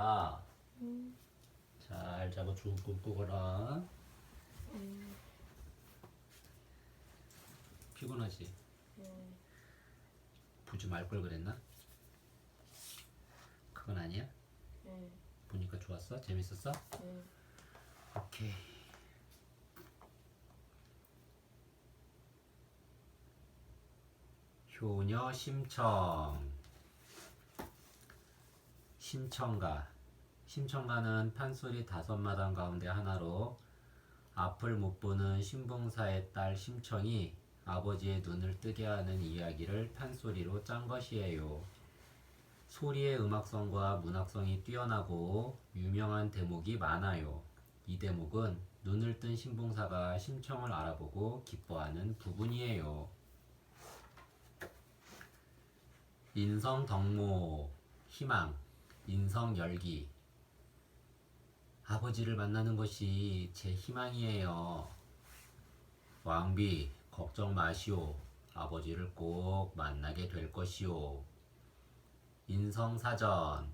자라. 음, 잘 자고 좋은 꿈 꾸거라. 음, 피곤하지? 음, 보지 말 걸 그랬나? 그건 아니야? 음, 보니까 좋았어? 재밌었어? 음. 오케이. 효녀 심청. 심청가. 심청가는 판소리 5마당 가운데 하나로 앞을 못 보는 신봉사의 딸 심청이 아버지의 눈을 뜨게 하는 이야기를 판소리로 짠 것이에요. 소리의 음악성과 문학성이 뛰어나고 유명한 대목이 많아요. 이 대목은 눈을 뜬 신봉사가 심청을 알아보고 기뻐하는 부분이에요. 인성덕모, 희망, 인성열기. 아버지를 만나는 것이 제 희망이에요. 왕비, 걱정 마시오. 아버지를 꼭 만나게 될 것이오. 인성사전,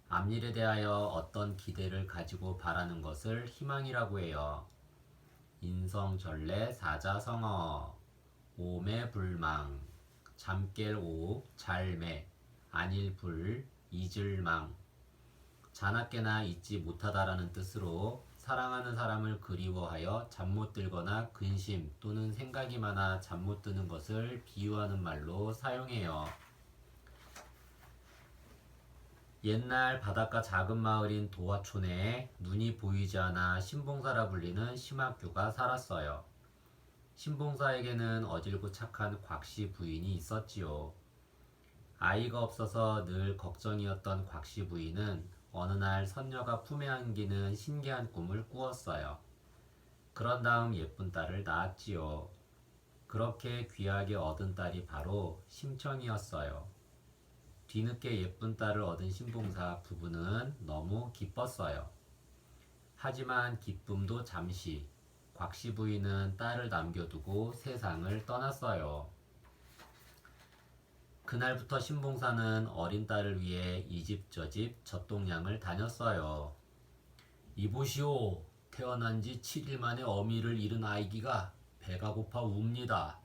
앞일에 대하여 어떤 기대를 가지고 바라는 것을 희망이라고 해요. 인성전래 사자성어, 오매불망, 잠깰 오, 잘매, 안일불, 잊을망. 자나깨나 잊지 못하다라는 뜻으로 사랑하는 사람을 그리워하여 잠 못 들거나 근심 또는 생각이 많아 잠 못 드는 것을 비유하는 말로 사용해요. 옛날 바닷가 작은 마을인 도화촌에 눈이 보이지 않아 신봉사라 불리는 심학규가 살았어요. 신봉사에게는 어질고 착한 곽씨 부인이 있었지요. 아이가 없어서 늘 걱정이었던 곽씨 부인은 어느 날 선녀가 품에 안기는 신기한 꿈을 꾸었어요. 그런 다음 예쁜 딸을 낳았지요. 그렇게 귀하게 얻은 딸이 바로 심청이었어요. 뒤늦게 예쁜 딸을 얻은 신봉사 부부는 너무 기뻤어요. 하지만 기쁨도 잠시. 곽씨 부인은 딸을 남겨두고 세상을 떠났어요. 그날부터 신봉사는 어린 딸을 위해 이 집 저 집 젖동량을 다녔어요. 이보시오. 태어난 지 7일 만에 어미를 잃은 아이기가 배가 고파 웁니다.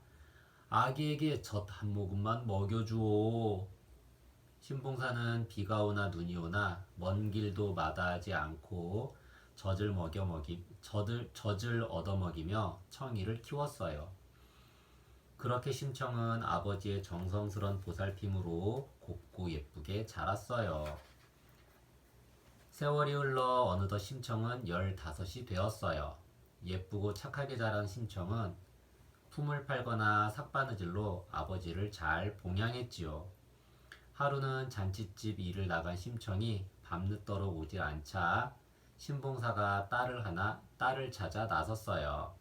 아기에게 젖 한 모금만 먹여주오. 신봉사는 비가 오나 눈이 오나 먼 길도 마다하지 않고 젖을 얻어먹이며 청이를 키웠어요. 그렇게 심청은 아버지의 정성스런 보살핌으로 곱고 예쁘게 자랐어요. 세월이 흘러 어느덧 심청은 15이 되었어요. 예쁘고 착하게 자란 심청은 품을 팔거나 삭바느질로 아버지를 잘 봉양했지요. 하루는 잔칫집 일을 나간 심청이 밤늦도록 오질 않자 신봉사가 딸을 찾아 나섰어요.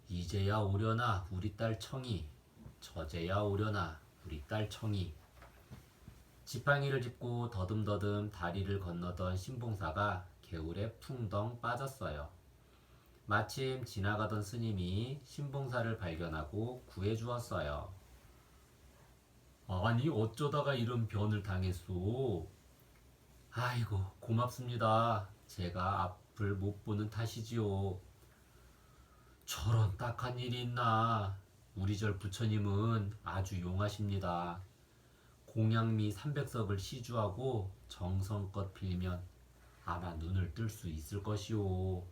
이제야 오려나 우리 딸 청이, 저제야 오려나 우리 딸 청이. 지팡이를 짚고 더듬더듬 다리를 건너던 신봉사가 개울에 풍덩 빠졌어요. 마침 지나가던 스님이 신봉사를 발견하고 구해주었어요. 아니 어쩌다가 이런 변을 당했소? 아이고 고맙습니다. 제가 앞을 못 보는 탓이지요. 저런 딱한 일이 있나. 우리 절 부처님은 아주 용하십니다. 공양미 300석을 시주하고 정성껏 빌면 아마 눈을 뜰 수 있을 것이오.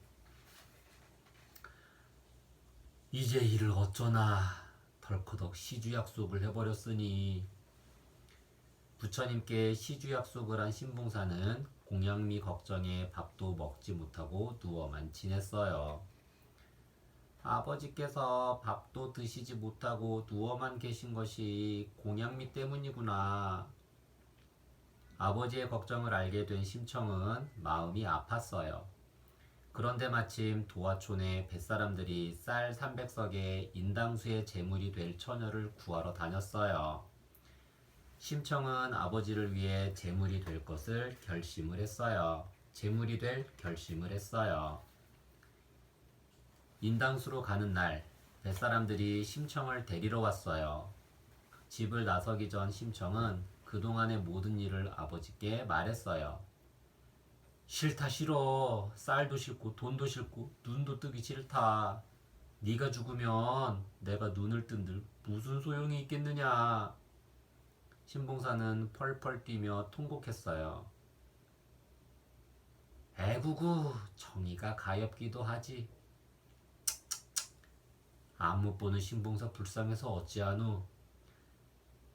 이제 이를 어쩌나. 덜커덕 시주 약속을 해버렸으니. 부처님께 시주 약속을 한 신봉사는 공양미 걱정에 밥도 먹지 못하고 누워만 지냈어요. 아버지께서 밥도 드시지 못하고 누워만 계신 것이 공양미 때문이구나. 아버지의 걱정을 알게 된 심청은 마음이 아팠어요. 그런데 마침 도화촌에 뱃사람들이 쌀 300석에 인당수의 제물이 될 처녀를 구하러 다녔어요. 심청은 아버지를 위해 제물이 될 것을 결심을 했어요. 제물이 될 결심을 했어요. 인당수로 가는 날, 뱃사람들이 심청을 데리러 왔어요. 집을 나서기 전 심청은 그동안의 모든 일을 아버지께 말했어요. 싫다 싫어. 쌀도 싫고 돈도 싫고 눈도 뜨기 싫다. 네가 죽으면 내가 눈을 뜬들 무슨 소용이 있겠느냐. 신봉사는 펄펄 뛰며 통곡했어요. 애구구 정의가 가엾기도 하지. 안 못 보는 신봉사 불쌍해서 어찌하누.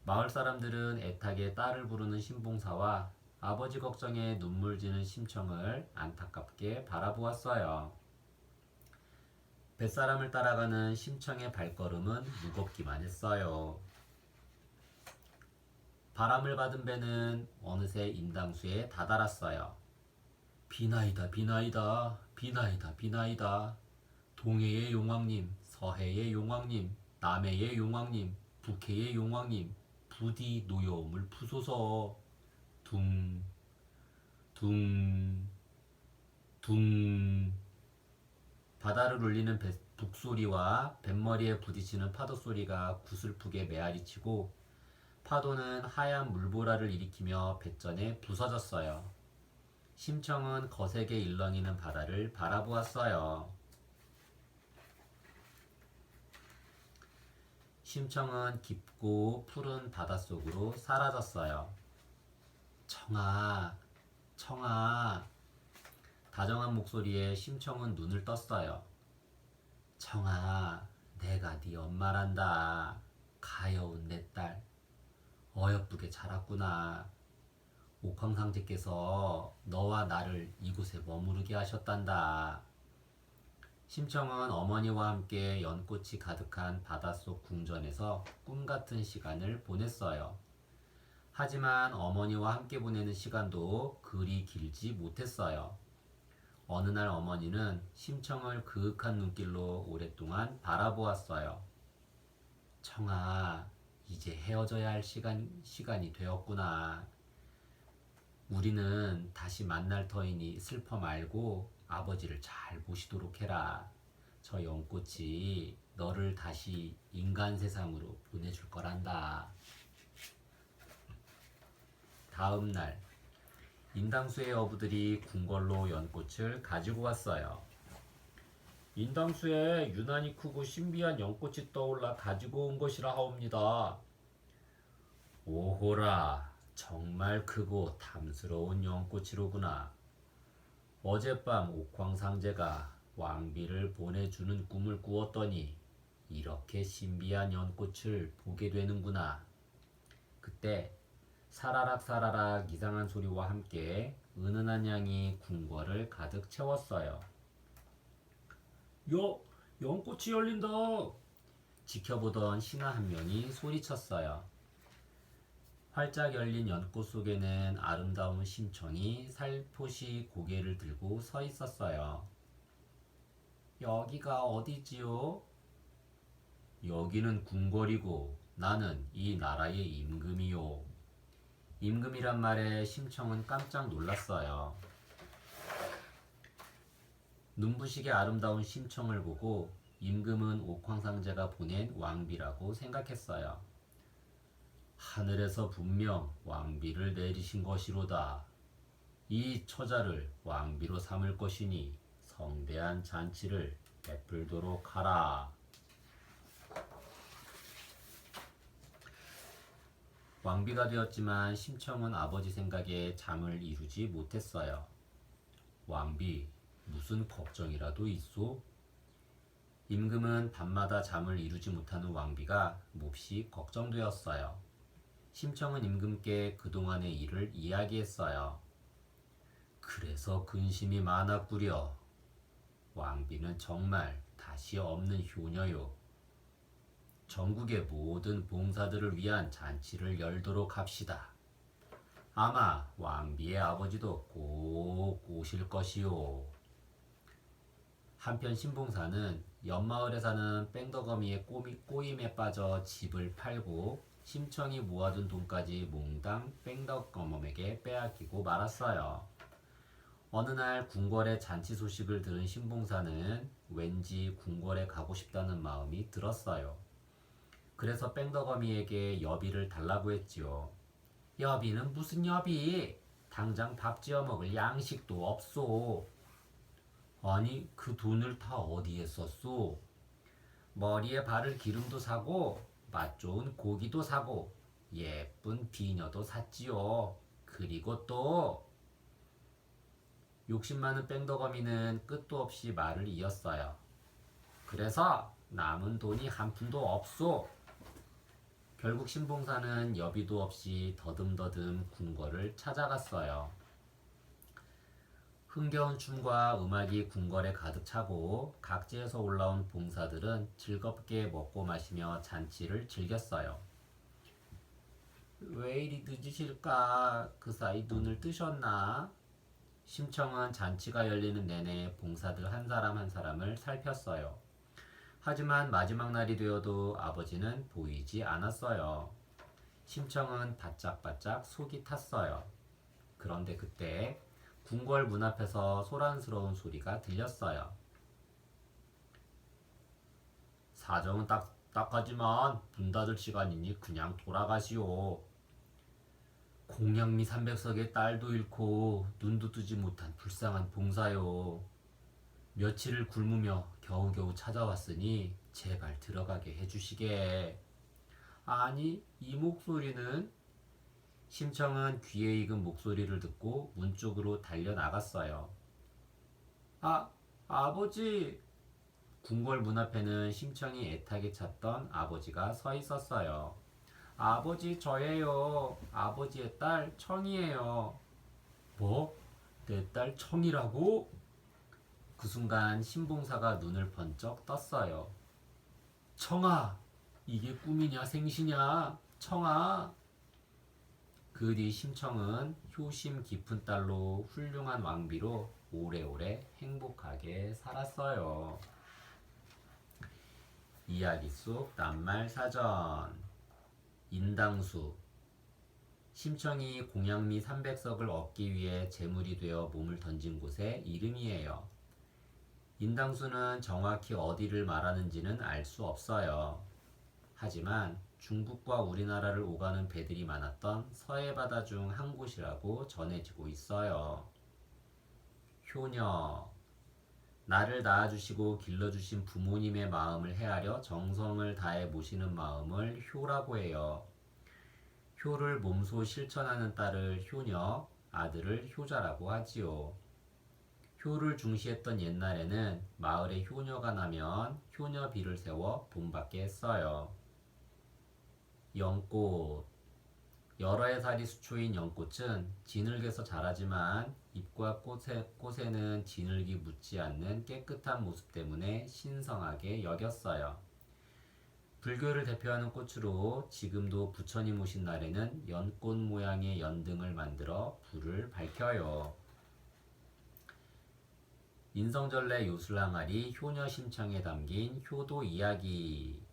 마을 사람들은 애타게 딸을 부르는 신봉사와 아버지 걱정에 눈물 지는 심청을 안타깝게 바라보았어요. 뱃사람을 따라가는 심청의 발걸음은 무겁기만 했어요. 바람을 받은 배는 어느새 인당수에 다다랐어요. 비나이다 비나이다 비나이다 비나이다. 동해의 용왕님, 서해의 용왕님, 남해의 용왕님, 북해의 용왕님, 부디 노여움을 푸소서. 둥, 둥, 둥. 바다를 울리는 북소리와 뱃머리에 부딪히는 파도 소리가 구슬프게 메아리치고 파도는 하얀 물보라를 일으키며 뱃전에 부서졌어요. 심청은 거세게 일렁이는 바다를 바라보았어요. 심청은 깊고 푸른 바닷속으로 사라졌어요. 청아, 청아. 다정한 목소리에 심청은 눈을 떴어요. 청아, 내가 네 엄마란다. 가여운 내 딸. 어여쁘게 자랐구나. 옥황상제께서 너와 나를 이곳에 머무르게 하셨단다. 심청은 어머니와 함께 연꽃이 가득한 바닷속 궁전에서 꿈같은 시간을 보냈어요. 하지만 어머니와 함께 보내는 시간도 그리 길지 못했어요. 어느 날 어머니는 심청을 그윽한 눈길로 오랫동안 바라보았어요. 청아, 이제 헤어져야 할 시간이 되었구나. 우리는 다시 만날 터이니 슬퍼 말고 아버지를 잘 모시도록 해라. 저 연꽃이 너를 다시 인간 세상으로 보내줄 거란다. 다음 날 인당수의 어부들이 궁궐로 연꽃을 가지고 왔어요. 인당수에 유난히 크고 신비한 연꽃이 떠올라 가지고 온 것이라 하옵니다. 오호라, 정말 크고 탐스러운 연꽃이로구나. 어젯밤 옥황상제가 왕비를 보내주는 꿈을 꾸었더니 이렇게 신비한 연꽃을 보게 되는구나. 그때 사라락 사라락 이상한 소리와 함께 은은한 향이 궁궐을 가득 채웠어요. 연꽃이 열린다. 지켜보던 신하 한 명이 소리쳤어요. 활짝 열린 연꽃 속에는 아름다운 심청이 살포시 고개를 들고 서 있었어요. 여기가 어디지요? 여기는 궁궐이고 나는 이 나라의 임금이요. 임금이란 말에 심청은 깜짝 놀랐어요. 눈부시게 아름다운 심청을 보고 임금은 옥황상제가 보낸 왕비라고 생각했어요. 하늘에서 분명 왕비를 내리신 것이로다. 이 처자를 왕비로 삼을 것이니 성대한 잔치를 베풀도록 하라. 왕비가 되었지만 심청은 아버지 생각에 잠을 이루지 못했어요. 왕비, 무슨 걱정이라도 있소? 임금은 밤마다 잠을 이루지 못하는 왕비가 몹시 걱정되었어요. 심청은 임금께 그동안의 일을 이야기했어요. 그래서 근심이 많았구려. 왕비는 정말 다시 없는 효녀요. 전국의 모든 봉사들을 위한 잔치를 열도록 합시다. 아마 왕비의 아버지도 꼭 오실 것이요. 한편 신봉사는 옆마을에 사는 뺑덕어미의 꼬임에 빠져 집을 팔고 심청이 모아둔 돈까지 몽땅 뺑덕어멈에게 빼앗기고 말았어요. 어느 날 궁궐의 잔치 소식을 들은 신봉사는 왠지 궁궐에 가고 싶다는 마음이 들었어요. 그래서 뺑덕어미에게 여비를 달라고 했지요. 여비는 무슨 여비? 당장 밥 지어 먹을 양식도 없소. 아니, 그 돈을 다 어디에 썼소? 머리에 바를 기름도 사고, 맛 좋은 고기도 사고, 예쁜 비녀도 샀지요. 그리고 또, 욕심 많은 뺑덕어미는 끝도 없이 말을 이었어요. 그래서 남은 돈이 한 푼도 없소. 결국 신봉사는 여비도 없이 더듬더듬 궁궐을 찾아갔어요. 흥겨운 춤과 음악이 궁궐에 가득 차고 각지에서 올라온 봉사들은 즐겁게 먹고 마시며 잔치를 즐겼어요. 왜 이리 늦으실까? 그 사이 눈을 뜨셨나? 심청은 잔치가 열리는 내내 봉사들 한 사람 한 사람을 살폈어요. 하지만 마지막 날이 되어도 아버지는 보이지 않았어요. 심청은 바짝바짝 속이 탔어요. 그런데 그때 궁궐 문 앞에서 소란스러운 소리가 들렸어요. 사정은 딱딱하지만 문 닫을 시간이니 그냥 돌아가시오. 공양미 300석의 딸도 잃고 눈도 뜨지 못한 불쌍한 봉사요. 며칠을 굶으며 겨우겨우 찾아왔으니 제발 들어가게 해주시게. 아니, 이 목소리는? 심청은 귀에 익은 목소리를 듣고 문 쪽으로 달려나갔어요. 아버지! 궁궐 문 앞에는 심청이 애타게 찾던 아버지가 서 있었어요. 아버지, 저예요. 아버지의 딸 청이에요. 뭐? 내 딸 청이라고? 그 순간 신봉사가 눈을 번쩍 떴어요. 청아! 이게 꿈이냐 생시냐? 청아! 그 뒤 심청은 효심 깊은 딸로 훌륭한 왕비로 오래오래 행복하게 살았어요. 이야기 속 낱말 사전. 인당수. 심청이 공양미 300석을 얻기 위해 제물이 되어 몸을 던진 곳의 이름이에요. 인당수는 정확히 어디를 말하는지는 알 수 없어요. 하지만 중국과 우리나라를 오가는 배들이 많았던 서해바다 중 한 곳이라고 전해지고 있어요. 효녀. 나를 낳아주시고 길러주신 부모님의 마음을 헤아려 정성을 다해 모시는 마음을 효라고 해요. 효를 몸소 실천하는 딸을 효녀, 아들을 효자라고 하지요. 효를 중시했던 옛날에는 마을에 효녀가 나면 효녀비를 세워 본받게 했어요. 연꽃. 여러 해 살이 수초인 연꽃은 진흙에서 자라지만 잎과 꽃에는 진흙이 묻지 않는 깨끗한 모습 때문에 신성하게 여겼어요. 불교를 대표하는 꽃으로 지금도 부처님 오신 날에는 연꽃 모양의 연등을 만들어 불을 밝혀요. 인성절래 요술항아리 효녀심청에 담긴 효도 이야기.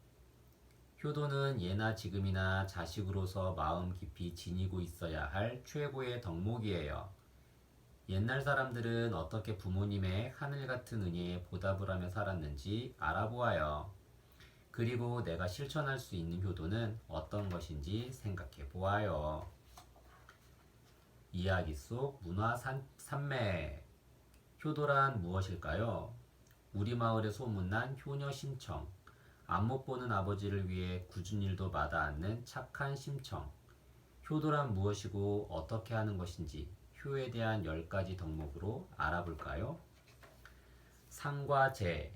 효도는 예나 지금이나 자식으로서 마음 깊이 지니고 있어야 할 최고의 덕목이에요. 옛날 사람들은 어떻게 부모님의 하늘 같은 은혜에 보답을 하며 살았는지 알아보아요. 그리고 내가 실천할 수 있는 효도는 어떤 것인지 생각해 보아요. 이야기 속 문화 산맥. 효도란 무엇일까요? 우리 마을에 소문난 효녀 심청. 안못 보는 아버지를 위해 굳은 일도 마다 않는 착한 심청. 효도란 무엇이고 어떻게 하는 것인지 효에 대한 10가지 덕목으로 알아볼까요? 상과 제.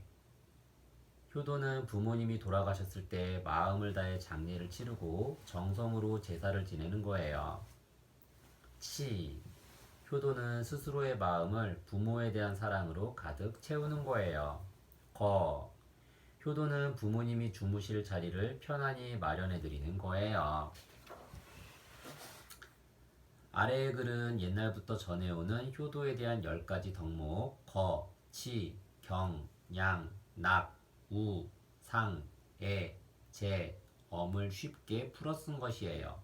효도는 부모님이 돌아가셨을 때 마음을 다해 장례를 치르고 정성으로 제사를 지내는 거예요. 치. 효도는 스스로의 마음을 부모에 대한 사랑으로 가득 채우는 거예요. 거. 효도는 부모님이 주무실 자리를 편안히 마련해 드리는 거예요. 아래의 글은 옛날부터 전해오는 효도에 대한 10가지 덕목 거, 치, 경, 양, 낙, 우, 상, 애, 제, 엄을 쉽게 풀어 쓴 것이에요.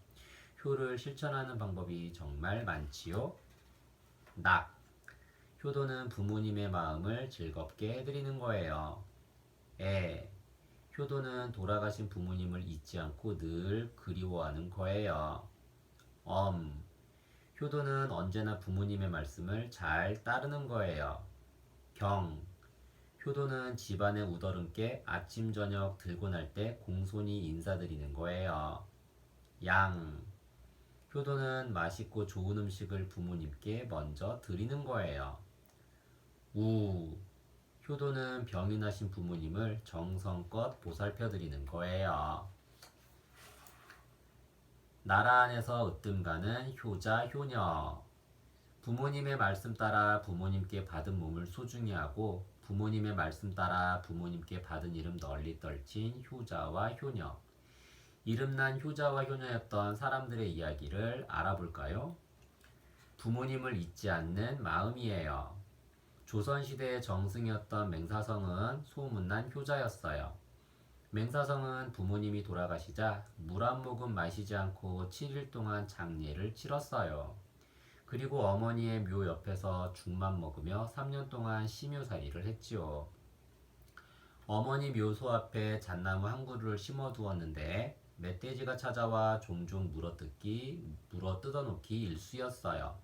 효를 실천하는 방법이 정말 많지요. 낙. 효도는 부모님의 마음을 즐겁게 해드리는 거예요. 애. 효도는 돌아가신 부모님을 잊지 않고 늘 그리워하는 거예요. 효도는 언제나 부모님의 말씀을 잘 따르는 거예요. 경. 효도는 집안의 우더름께 아침 저녁 들고 날 때 공손히 인사드리는 거예요. 양. 효도는 맛있고 좋은 음식을 부모님께 먼저 드리는 거예요. 우. 효도는 병이 나신 부모님을 정성껏 보살펴 드리는 거예요. 나라 안에서 으뜸가는 효자 효녀. 부모님의 말씀 따라 부모님께 받은 몸을 소중히 하고 부모님의 말씀 따라 부모님께 받은 이름 널리 떨친 효자와 효녀. 이름난 효자와 효녀였던 사람들의 이야기를 알아볼까요? 부모님을 잊지 않는 마음이에요. 조선시대의 정승이었던 맹사성은 소문난 효자였어요. 맹사성은 부모님이 돌아가시자 물 한 모금 마시지 않고 7일 동안 장례를 치렀어요. 그리고 어머니의 묘 옆에서 죽만 먹으며 3년 동안 심유살이를 했지요. 어머니 묘소 앞에 잣나무 한 그루를 심어 두었는데 멧돼지가 찾아와 종종 물어 뜯어놓기 일쑤였어요.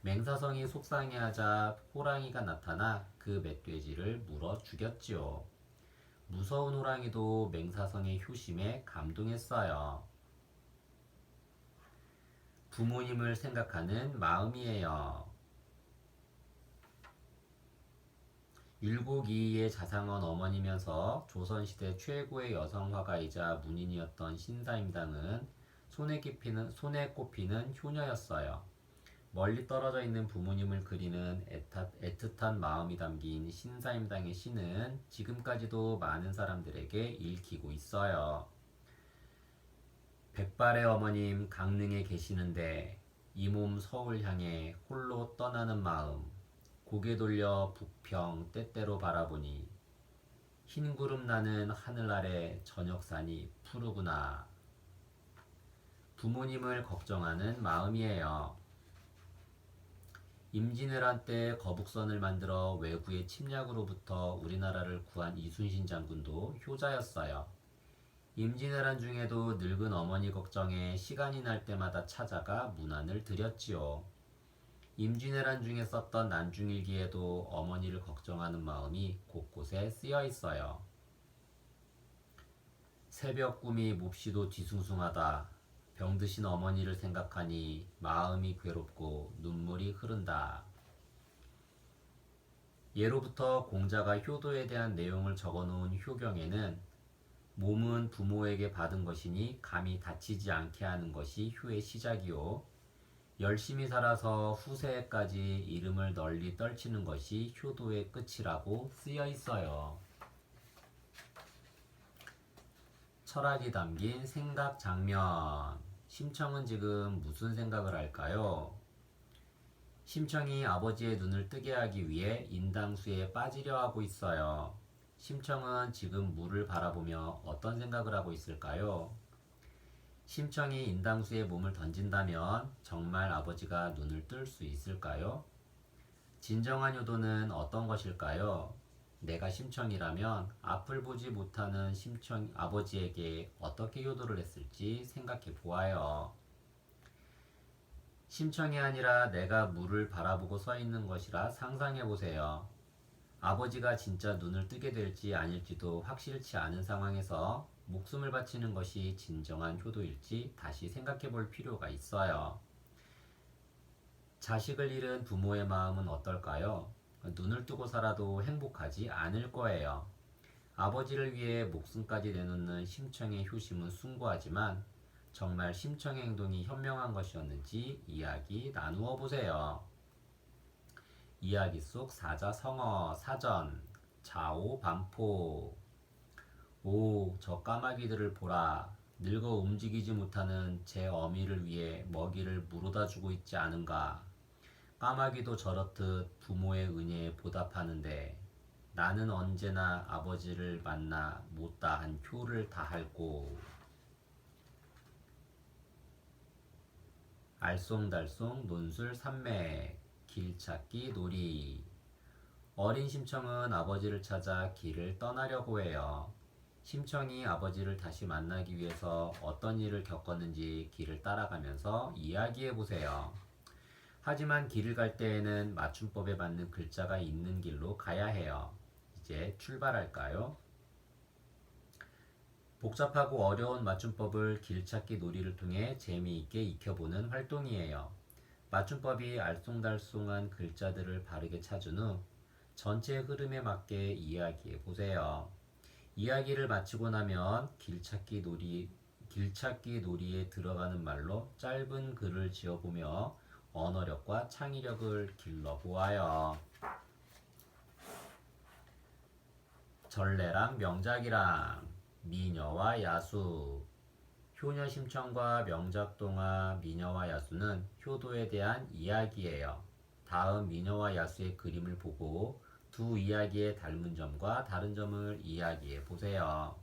맹사성이 속상해하자 호랑이가 나타나 그 멧돼지를 물어 죽였지요. 무서운 호랑이도 맹사성의 효심에 감동했어요. 부모님을 생각하는 마음이에요. 율곡이의의 자상한 어머니면서 조선시대 최고의 여성 화가이자 문인이었던 신사임당은 손에 꼽히는 효녀였어요. 멀리 떨어져 있는 부모님을 그리는 애틋한 마음이 담긴 신사임당의 시는 지금까지도 많은 사람들에게 읽히고 있어요. 백발의 어머님 강릉에 계시는데 이 몸 서울 향해 홀로 떠나는 마음 고개 돌려 북평 때때로 바라보니 흰 구름 나는 하늘 아래 저녁산이 푸르구나. 부모님을 걱정하는 마음이에요. 임진왜란 때 거북선을 만들어 외구의 침략으로부터 우리나라를 구한 이순신 장군도 효자였어요. 임진왜란 중에도 늙은 어머니 걱정에 시간이 날 때마다 찾아가 문안을 드렸지요. 임진왜란 중에 썼던 난중일기에도 어머니를 걱정하는 마음이 곳곳에 쓰여 있어요. 새벽 꿈이 몹시도 뒤숭숭하다. 병드신 어머니를 생각하니 마음이 괴롭고 눈물이 흐른다. 예로부터 공자가 효도에 대한 내용을 적어놓은 효경에는 몸은 부모에게 받은 것이니 감히 다치지 않게 하는 것이 효의 시작이요. 열심히 살아서 후세에까지 이름을 널리 떨치는 것이 효도의 끝이라고 쓰여 있어요. 철학이 담긴 생각 장면. 심청은 지금 무슨 생각을 할까요? 심청이 아버지의 눈을 뜨게 하기 위해 인당수에 빠지려 하고 있어요. 심청은 지금 물을 바라보며 어떤 생각을 하고 있을까요? 심청이 인당수에 몸을 던진다면 정말 아버지가 눈을 뜰 수 있을까요? 진정한 효도는 어떤 것일까요? 내가 심청이라면 앞을 보지 못하는 심청 아버지에게 어떻게 효도를 했을지 생각해 보아요. 심청이 아니라 내가 물을 바라보고 서 있는 것이라 상상해 보세요. 아버지가 진짜 눈을 뜨게 될지 아닐지도 확실치 않은 상황에서 목숨을 바치는 것이 진정한 효도일지 다시 생각해 볼 필요가 있어요. 자식을 잃은 부모의 마음은 어떨까요? 눈을 뜨고 살아도 행복하지 않을 거예요. 아버지를 위해 목숨까지 내놓는 심청의 효심은 숭고하지만 정말 심청의 행동이 현명한 것이었는지 이야기 나누어 보세요. 이야기 속 사자성어 사전 좌오반포. 오, 저 까마귀들을 보라. 늙어 움직이지 못하는 제 어미를 위해 먹이를 물어다 주고 있지 않은가. 까마귀도 저렇듯 부모의 은혜에 보답하는데 나는 언제나 아버지를 만나 못다한 효를 다할꼬. 알쏭달쏭 논술 산맥 길찾기 놀이. 어린 심청은 아버지를 찾아 길을 떠나려고 해요. 심청이 아버지를 다시 만나기 위해서 어떤 일을 겪었는지 길을 따라가면서 이야기해 보세요. 하지만 길을 갈 때에는 맞춤법에 맞는 글자가 있는 길로 가야 해요. 이제 출발할까요? 복잡하고 어려운 맞춤법을 길찾기 놀이를 통해 재미있게 익혀보는 활동이에요. 맞춤법이 알쏭달쏭한 글자들을 바르게 찾은 후 전체 흐름에 맞게 이야기해 보세요. 이야기를 마치고 나면 길찾기 놀이에 들어가는 말로 짧은 글을 지어보며 언어력과 창의력을 길러보아요. 전래랑 명작이랑 미녀와 야수. 효녀 심청과 명작 동화 미녀와 야수는 효도에 대한 이야기예요. 다음 미녀와 야수의 그림을 보고 두 이야기의 닮은 점과 다른 점을 이야기해 보세요.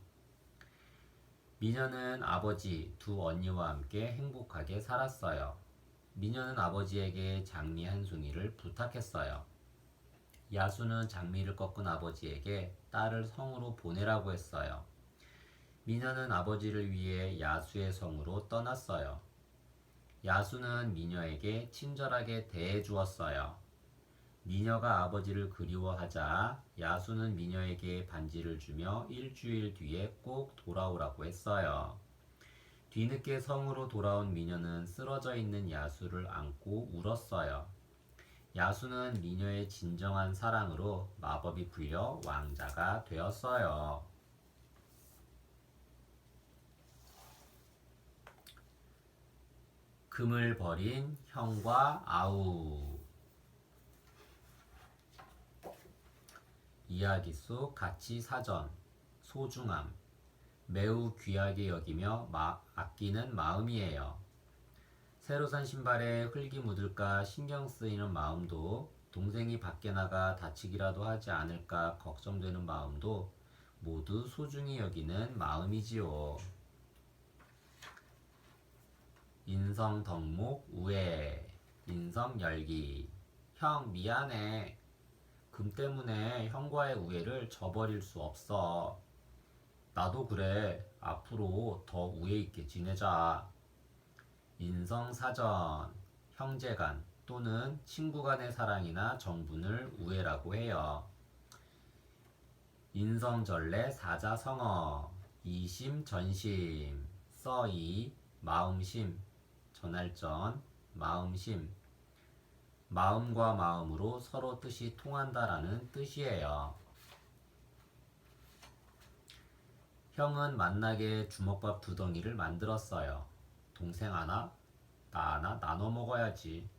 미녀는 아버지 두 언니와 함께 행복하게 살았어요. 미녀는 아버지에게 장미 한 송이를 부탁했어요. 야수는 장미를 꺾은 아버지에게 딸을 성으로 보내라고 했어요. 미녀는 아버지를 위해 야수의 성으로 떠났어요. 야수는 미녀에게 친절하게 대해 주었어요. 미녀가 아버지를 그리워하자 야수는 미녀에게 반지를 주며 일주일 뒤에 꼭 돌아오라고 했어요. 뒤늦게 성으로 돌아온 미녀는 쓰러져 있는 야수를 안고 울었어요. 야수는 미녀의 진정한 사랑으로 마법이 풀려 왕자가 되었어요. 금을 버린 형과 아우. 이야기 속 가치 사전. 소중함. 매우 귀하게 여기며 아끼는 마음이에요. 새로 산 신발에 흙이 묻을까 신경 쓰이는 마음도, 동생이 밖에 나가 다치기라도 하지 않을까 걱정되는 마음도 모두 소중히 여기는 마음이지요. 인성 덕목 우애. 인성 열기. 형 미안해. 금 때문에 형과의 우애를 저버릴 수 없어. 나도 그래. 앞으로 더 우애 있게 지내자. 인성 사전. 형제간 또는 친구 간의 사랑이나 정분을 우애라고 해요. 인성전래 사자성어. 이심 전심. 써이 마음심. 전할전 마음심. 마음과 마음으로 서로 뜻이 통한다라는 뜻이에요. 형은 만나게 주먹밥 두 덩이를 만들었어요. 동생 하나, 나 하나 나눠 먹어야지.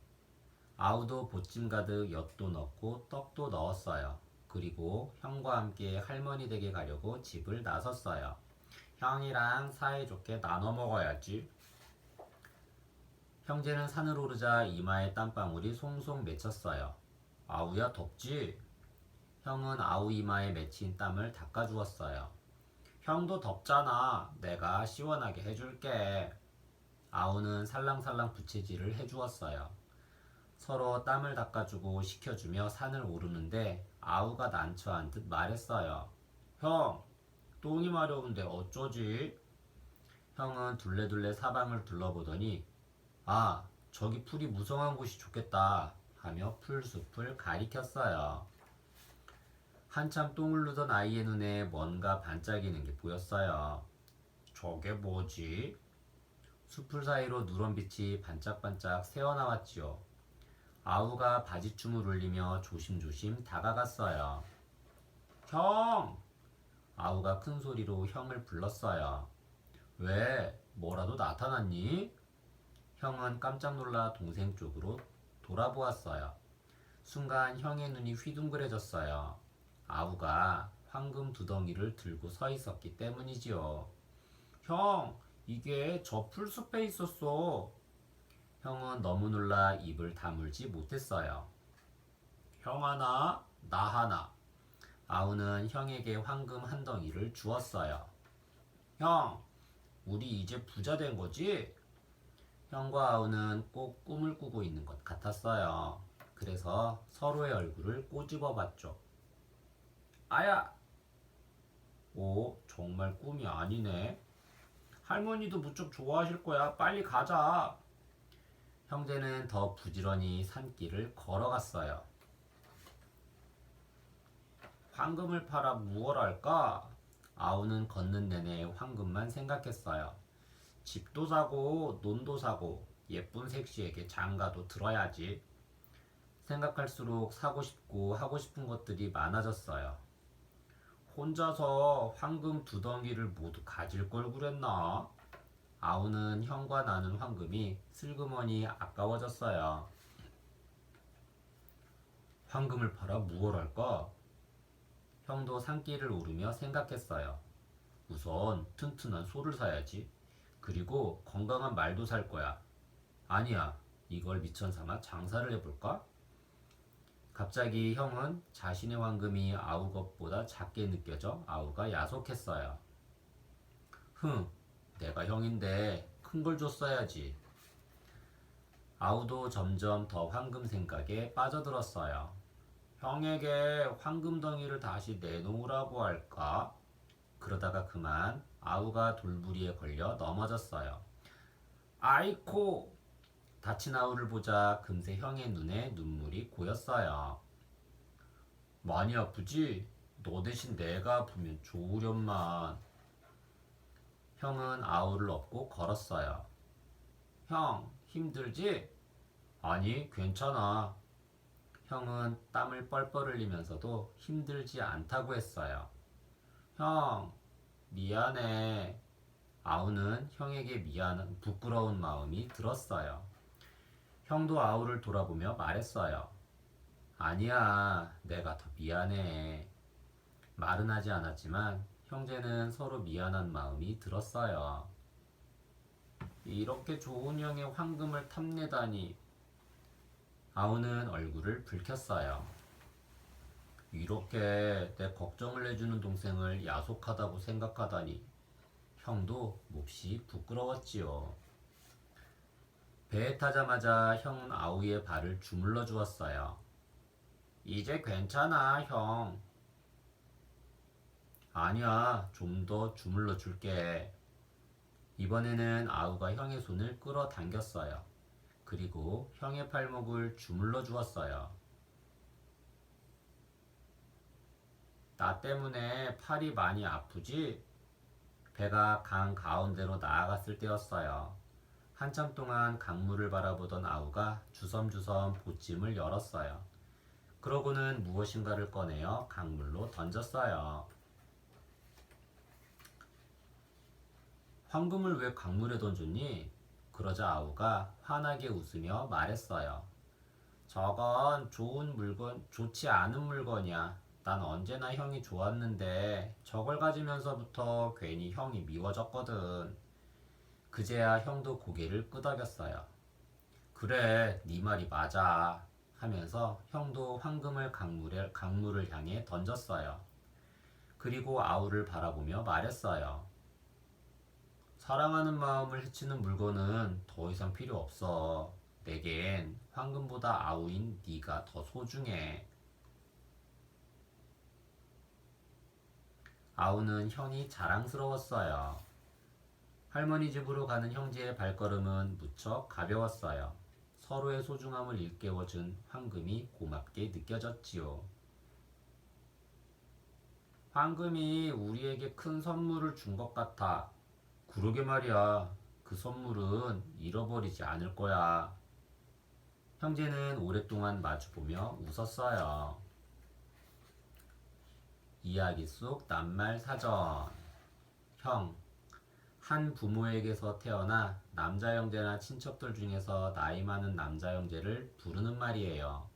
아우도 보찜 가득 엿도 넣고 떡도 넣었어요. 그리고 형과 함께 할머니 댁에 가려고 집을 나섰어요. 형이랑 사이좋게 나눠 먹어야지. 형제는 산을 오르자 이마에 땀방울이 송송 맺혔어요. 아우야 덥지? 형은 아우 이마에 맺힌 땀을 닦아주었어요. 형도 덥잖아. 내가 시원하게 해줄게. 아우는 살랑살랑 부채질을 해주었어요. 서로 땀을 닦아주고 식혀주며 산을 오르는데 아우가 난처한 듯 말했어요. 형, 똥이 마려운데 어쩌지? 형은 둘레둘레 사방을 둘러보더니 아, 저기 풀이 무성한 곳이 좋겠다 하며 풀숲을 가리켰어요. 한참 똥을 누던 아이의 눈에 뭔가 반짝이는 게 보였어요. 저게 뭐지? 숲풀 사이로 누런빛이 반짝반짝 새어나왔지요. 아우가 바지춤을 울리며 조심조심 다가갔어요. 형! 아우가 큰 소리로 형을 불렀어요. 왜? 뭐라도 나타났니? 형은 깜짝 놀라 동생 쪽으로 돌아보았어요. 순간 형의 눈이 휘둥그레졌어요. 아우가 황금 두덩이를 들고 서 있었기 때문이지요. 형, 이게 저 풀숲에 있었어. 형은 너무 놀라 입을 다물지 못했어요. 형 하나, 나 하나. 아우는 형에게 황금 한 덩이를 주었어요. 형, 우리 이제 부자 된 거지? 형과 아우는 꼭 꿈을 꾸고 있는 것 같았어요. 그래서 서로의 얼굴을 꼬집어 봤죠. 아야! 오, 정말 꿈이 아니네. 할머니도 무척 좋아하실 거야. 빨리 가자. 형제는 더 부지런히 산길을 걸어갔어요. 황금을 팔아 무얼 할까? 아우는 걷는 내내 황금만 생각했어요. 집도 사고 논도 사고 예쁜 색시에게 장가도 들어야지. 생각할수록 사고 싶고 하고 싶은 것들이 많아졌어요. 혼자서 황금 두 덩이를 모두 가질 걸 그랬나? 아우는 형과 나눈 황금이 슬그머니 아까워졌어요. 황금을 팔아 무얼 할까? 형도 산길을 오르며 생각했어요. 우선 튼튼한 소를 사야지. 그리고 건강한 말도 살 거야. 아니야, 이걸 미천 삼아 장사를 해볼까? 갑자기 형은 자신의 황금이 아우 것보다 작게 느껴져 아우가 야속했어요. 내가 형인데 큰 걸 줬어야지. 아우도 점점 더 황금 생각에 빠져들었어요. 형에게 황금덩이를 다시 내놓으라고 할까? 그러다가 그만 아우가 돌부리에 걸려 넘어졌어요. 아이코! 다친 아우를 보자 금세 형의 눈에 눈물이 고였어요. 많이 아프지? 너 대신 내가 아프면 좋으련만. 형은 아우를 업고 걸었어요. 형, 힘들지? 아니, 괜찮아. 형은 땀을 뻘뻘 흘리면서도 힘들지 않다고 했어요. 형, 미안해. 아우는 형에게 부끄러운 마음이 들었어요. 형도 아우를 돌아보며 말했어요. 아니야, 내가 더 미안해. 말은 하지 않았지만 형제는 서로 미안한 마음이 들었어요. 이렇게 좋은 형의 황금을 탐내다니. 아우는 얼굴을 붉혔어요. 이렇게 내 걱정을 해주는 동생을 야속하다고 생각하다니. 형도 몹시 부끄러웠지요. 배에 타자마자 형은 아우의 발을 주물러 주었어요. 이제 괜찮아, 형. 아니야, 좀 더 주물러 줄게. 이번에는 아우가 형의 손을 끌어당겼어요. 그리고 형의 팔목을 주물러 주었어요. 나 때문에 팔이 많이 아프지? 배가 강 가운데로 나아갔을 때였어요. 한참 동안 강물을 바라보던 아우가 주섬주섬 보찜을 열었어요. 그러고는 무엇인가를 꺼내어 강물로 던졌어요. 황금을 왜 강물에 던졌니? 그러자 아우가 환하게 웃으며 말했어요. 저건 좋지 않은 물건이야. 난 언제나 형이 좋았는데 저걸 가지면서부터 괜히 형이 미워졌거든. 그제야 형도 고개를 끄덕였어요. 그래, 네 말이 맞아. 하면서 형도 황금을 강물을 향해 던졌어요. 그리고 아우를 바라보며 말했어요. 사랑하는 마음을 해치는 물건은 더 이상 필요 없어. 내겐 황금보다 아우인 네가 더 소중해. 아우는 형이 자랑스러웠어요. 할머니 집으로 가는 형제의 발걸음은 무척 가벼웠어요. 서로의 소중함을 일깨워준 황금이 고맙게 느껴졌지요. 황금이 우리에게 큰 선물을 준 것 같아. 그러게 말이야. 그 선물은 잃어버리지 않을 거야. 형제는 오랫동안 마주보며 웃었어요. 이야기 속 낱말 사전. 형. 한 부모에게서 태어나 남자 형제나 친척들 중에서 나이 많은 남자 형제를 부르는 말이에요.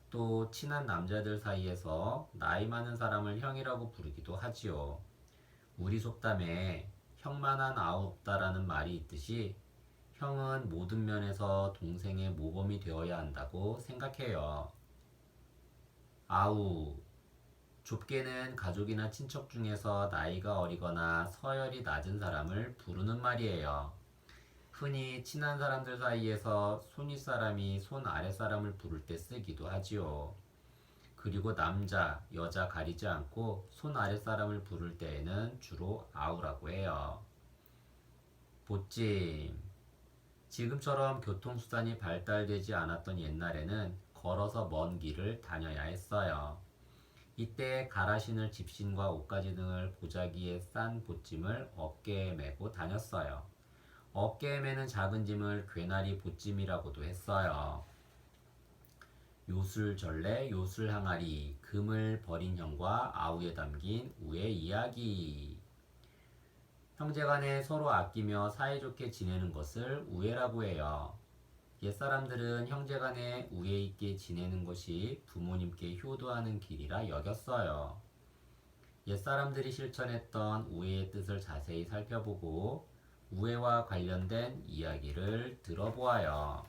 또 친한 남자들 사이에서 나이 많은 사람을 형이라고 부르기도 하지요. 우리 속담에 형만한 아우 없다라는 말이 있듯이 형은 모든 면에서 동생의 모범이 되어야 한다고 생각해요. 아우. 좁게는 가족이나 친척 중에서 나이가 어리거나 서열이 낮은 사람을 부르는 말이에요. 흔히 친한 사람들 사이에서 손윗 사람이 손 아랫 사람을 부를 때 쓰기도 하지요. 그리고 남자, 여자 가리지 않고 손 아랫 사람을 부를 때에는 주로 아우라고 해요. 보찜. 지금처럼 교통수단이 발달되지 않았던 옛날에는 걸어서 먼 길을 다녀야 했어요. 이때 갈아 신을 집신과 옷가지 등을 보자기에 싼 보찜을 어깨에 메고 다녔어요. 어깨에 메는 작은 짐을 괴나리 보찜이라고도 했어요. 요술전래 요술항아리 금을 버린 형과 아우에 담긴 우의 이야기. 형제간에 서로 아끼며 사이좋게 지내는 것을 우애라고 해요. 옛사람들은 형제간에 우애 있게 지내는 것이 부모님께 효도하는 길이라 여겼어요. 옛사람들이 실천했던 우애의 뜻을 자세히 살펴보고 우애와 관련된 이야기를 들어보아요.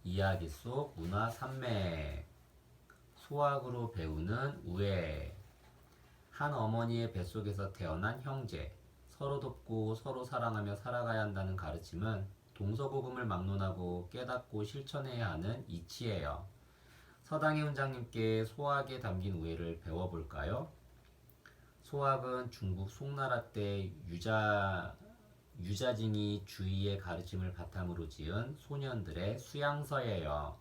이야기 속 문화 산맥. 소학으로 배우는 우애. 한 어머니의 뱃속에서 태어난 형제. 서로 돕고 서로 사랑하며 살아가야 한다는 가르침은 동서고금을 막론하고 깨닫고 실천해야 하는 이치예요. 서당의 훈장님께 소학에 담긴 우애를 배워볼까요? 소학은 중국 송나라 때 유자징이 주의의 가르침을 바탕으로 지은 소년들의 수양서예요.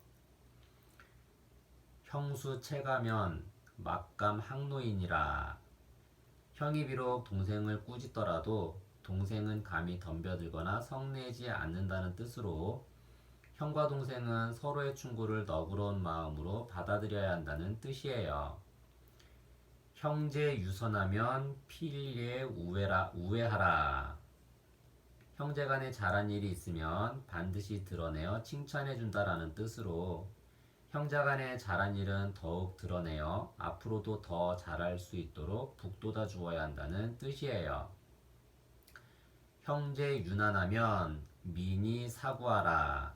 형수 체가면 막감 항노인이라. 형이 비록 동생을 꾸짖더라도 동생은 감히 덤벼들거나 성내지 않는다는 뜻으로 형과 동생은 서로의 충고를 너그러운 마음으로 받아들여야 한다는 뜻이에요. 형제 유선하면 필리에 우애하라. 형제간에 잘한 일이 있으면 반드시 드러내어 칭찬해준다라는 뜻으로 형제간에 잘한 일은 더욱 드러내어 앞으로도 더 잘할 수 있도록 북돋아 주어야 한다는 뜻이에요. 형제 유난하면 민이 사구하라.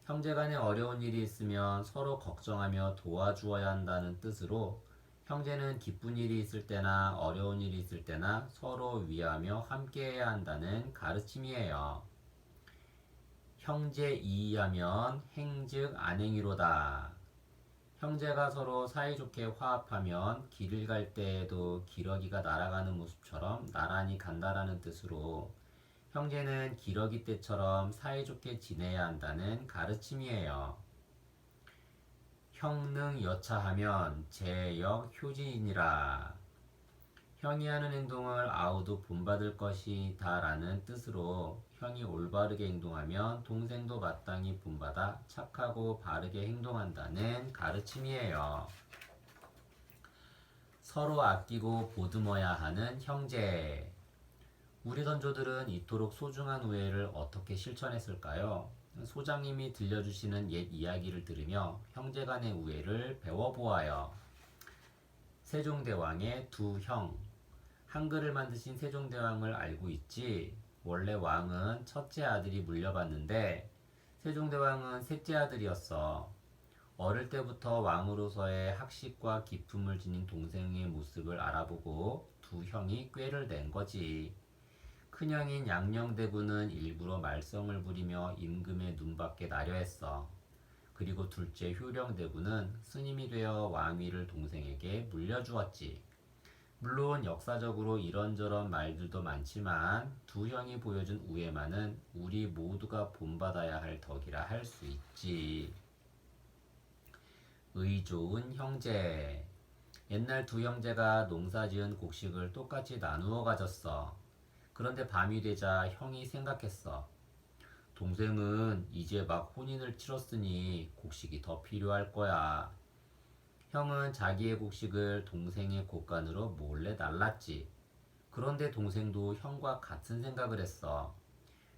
형제간에 어려운 일이 있으면 서로 걱정하며 도와주어야 한다는 뜻으로 형제는 기쁜 일이 있을 때나 어려운 일이 있을 때나 서로 위하며 함께해야 한다는 가르침이에요. 형제 이의하면 행즉 안행이로다. 형제가 서로 사이좋게 화합하면 길을 갈 때에도 기러기가 날아가는 모습처럼 나란히 간다라는 뜻으로 형제는 기러기 떼처럼 사이좋게 지내야 한다는 가르침이에요. 형능 여차하면 제역 효지이니라. 형이 하는 행동을 아우도 본받을 것이다 라는 뜻으로 형이 올바르게 행동하면 동생도 마땅히 본받아 착하고 바르게 행동한다는 가르침이에요. 서로 아끼고 보듬어야 하는 형제. 우리 선조들은 이토록 소중한 우애를 어떻게 실천했을까요? 소장님이 들려주시는 옛 이야기를 들으며 형제간의 우애를 배워보아요. 세종대왕의 두 형. 한글을 만드신 세종대왕을 알고 있지? 원래 왕은 첫째 아들이 물려받는데 세종대왕은 셋째 아들이었어. 어릴 때부터 왕으로서의 학식과 기품을 지닌 동생의 모습을 알아보고 두 형이 꾀를 낸 거지. 큰형인 양녕대군은 일부러 말썽을 부리며 임금의 눈밖에 나려 했어. 그리고 둘째 효령대군은 스님이 되어 왕위를 동생에게 물려주었지. 물론 역사적으로 이런저런 말들도 많지만 두 형이 보여준 우애만은 우리 모두가 본받아야 할 덕이라 할 수 있지. 의 좋은 형제. 옛날 두 형제가 농사지은 곡식을 똑같이 나누어 가졌어. 그런데 밤이 되자 형이 생각했어. 동생은 이제 막 혼인을 치렀으니 곡식이 더 필요할 거야. 형은 자기의 곡식을 동생의 곳간으로 몰래 날랐지. 그런데 동생도 형과 같은 생각을 했어.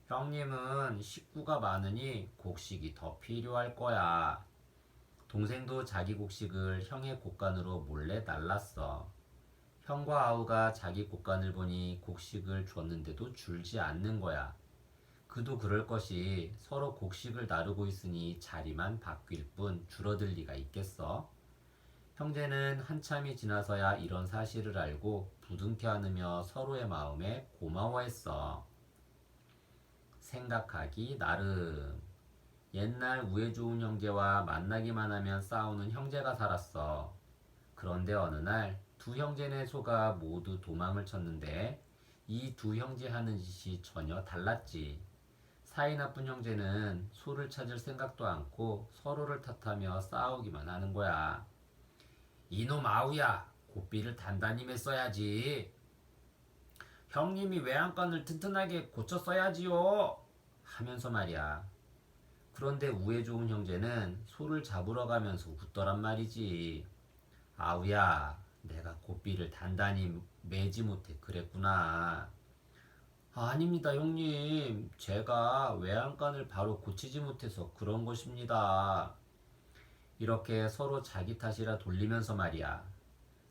형님은 식구가 많으니 곡식이 더 필요할 거야. 동생도 자기 곡식을 형의 곳간으로 몰래 날랐어. 형과 아우가 자기 곳간을 보니 곡식을 줬는데도 줄지 않는 거야. 그도 그럴 것이 서로 곡식을 나누고 있으니 자리만 바뀔 뿐 줄어들 리가 있겠어? 형제는 한참이 지나서야 이런 사실을 알고 부둥켜 안으며 서로의 마음에 고마워했어. 생각하기 나름. 옛날 우애 좋은 형제와 만나기만 하면 싸우는 형제가 살았어. 그런데 어느 날 두 형제네 소가 모두 도망을 쳤는데 이 두 형제 하는 짓이 전혀 달랐지. 사이 나쁜 형제는 소를 찾을 생각도 않고 서로를 탓하며 싸우기만 하는 거야. 이놈 아우야, 고삐를 단단히 맸어야지. 형님이 외양간을 튼튼하게 고쳤어야지요. 하면서 말이야. 그런데 우애 좋은 형제는 소를 잡으러 가면서 웃더란 말이지. 아우야, 내가 고삐를 단단히 매지 못해 그랬구나. 아닙니다, 형님. 제가 외양간을 바로 고치지 못해서 그런 것입니다. 이렇게 서로 자기 탓이라 돌리면서 말이야.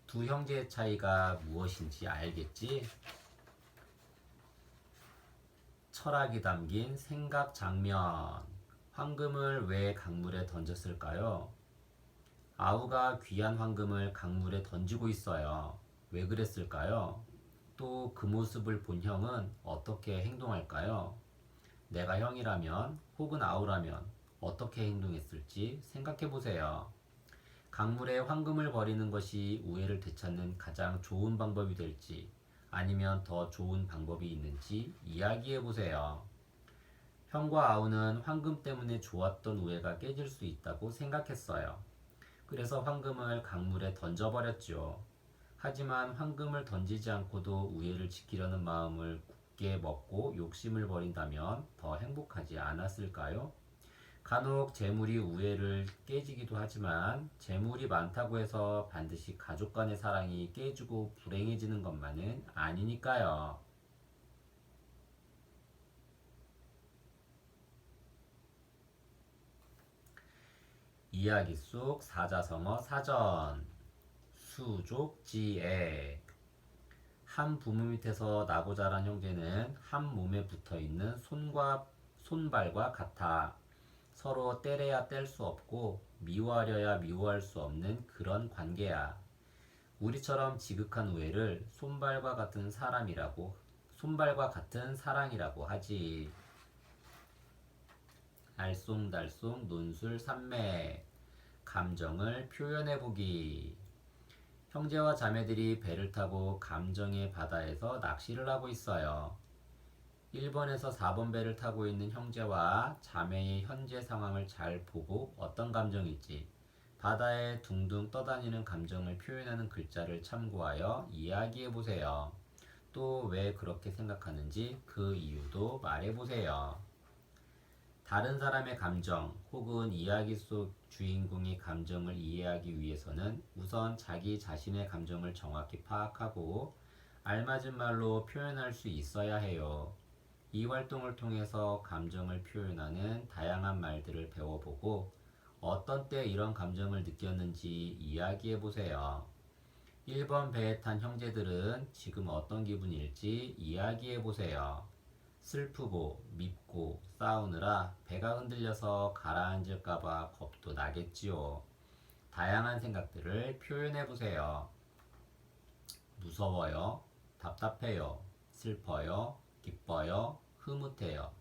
두 형제의 차이가 무엇인지 알겠지? 철학이 담긴 생각 장면. 황금을 왜 강물에 던졌을까요? 아우가 귀한 황금을 강물에 던지고 있어요. 왜 그랬을까요? 또 그 모습을 본 형은 어떻게 행동할까요? 내가 형이라면 혹은 아우라면 어떻게 행동했을지 생각해 보세요. 강물에 황금을 버리는 것이 우애를 되찾는 가장 좋은 방법이 될지 아니면 더 좋은 방법이 있는지 이야기해 보세요. 형과 아우는 황금 때문에 좋았던 우애가 깨질 수 있다고 생각했어요. 그래서 황금을 강물에 던져버렸죠. 하지만 황금을 던지지 않고도 우애를 지키려는 마음을 굳게 먹고 욕심을 버린다면 더 행복하지 않았을까요? 간혹 재물이 우애를 깨지기도 하지만 재물이 많다고 해서 반드시 가족 간의 사랑이 깨지고 불행해지는 것만은 아니니까요. 이야기 속 사자성어 사전. 수족지애. 한 부모 밑에서 나고 자란 형제는 한 몸에 붙어 있는 손발과 같아. 서로 떼래야 뗄 수 없고 미워하려야 미워할 수 없는 그런 관계야. 우리처럼 지극한 우애를 손발과 같은 사랑이라고 하지. 알쏭달쏭 논술 산매. 감정을 표현해보기. 형제와 자매들이 배를 타고 감정의 바다에서 낚시를 하고 있어요. 1번에서 4번 배를 타고 있는 형제와 자매의 현재 상황을 잘 보고 어떤 감정일지 바다에 둥둥 떠다니는 감정을 표현하는 글자를 참고하여 이야기해 보세요. 또 왜 그렇게 생각하는지 그 이유도 말해 보세요. 다른 사람의 감정 혹은 이야기 속 주인공의 감정을 이해하기 위해서는 우선 자기 자신의 감정을 정확히 파악하고 알맞은 말로 표현할 수 있어야 해요. 이 활동을 통해서 감정을 표현하는 다양한 말들을 배워보고 어떤 때 이런 감정을 느꼈는지 이야기해 보세요. 1번 배에 탄 형제들은 지금 어떤 기분일지 이야기해 보세요. 슬프고 밉고 싸우느라 배가 흔들려서 가라앉을까봐 겁도 나겠지요. 다양한 생각들을 표현해 보세요. 무서워요, 답답해요, 슬퍼요, 기뻐요, 흐뭇해요,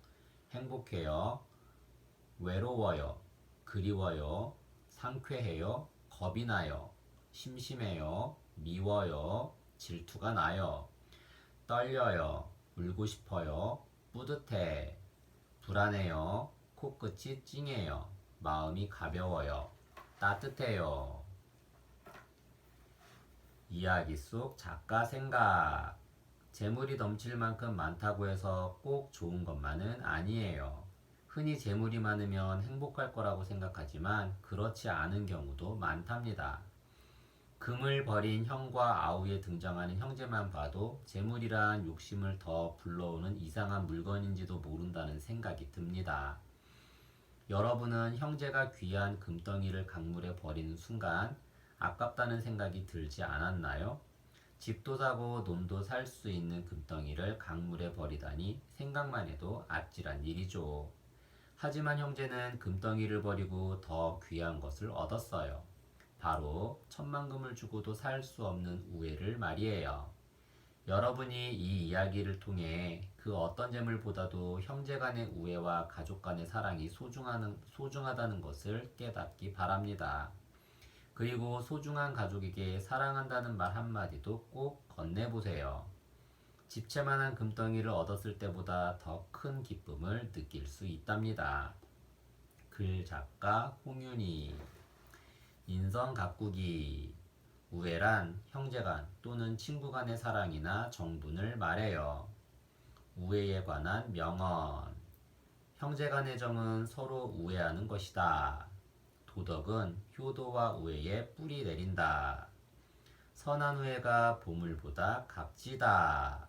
행복해요, 외로워요, 그리워요, 상쾌해요, 겁이 나요, 심심해요, 미워요, 질투가 나요, 떨려요, 울고 싶어요, 뿌듯해, 불안해요, 코끝이 찡해요, 마음이 가벼워요, 따뜻해요. 이야기 속 작가 생각. 재물이 넘칠 만큼 많다고 해서 꼭 좋은 것만은 아니에요. 흔히 재물이 많으면 행복할 거라고 생각하지만 그렇지 않은 경우도 많답니다. 금을 버린 형과 아우에 등장하는 형제만 봐도 재물이란 욕심을 더 불러오는 이상한 물건인지도 모른다는 생각이 듭니다. 여러분은 형제가 귀한 금덩이를 강물에 버리는 순간 아깝다는 생각이 들지 않았나요? 집도 사고 놈도 살 수 있는 금덩이를 강물에 버리다니 생각만 해도 아찔한 일이죠. 하지만 형제는 금덩이를 버리고 더 귀한 것을 얻었어요. 바로 천만금을 주고도 살 수 없는 우애를 말이에요. 여러분이 이 이야기를 통해 그 어떤 재물보다도 형제 간의 우애와 가족 간의 사랑이 소중하다는 것을 깨닫기 바랍니다. 그리고 소중한 가족에게 사랑한다는 말 한마디도 꼭 건네보세요. 집채만한 금덩이를 얻었을 때보다 더 큰 기쁨을 느낄 수 있답니다. 글 작가 홍윤희. 인성 가꾸기. 우애란 형제간 또는 친구간의 사랑이나 정분을 말해요. 우애에 관한 명언. 형제간의 정은 서로 우애하는 것이다. 도덕은 효도와 우애에 뿌리 내린다. 선한 우애가 보물보다 값지다.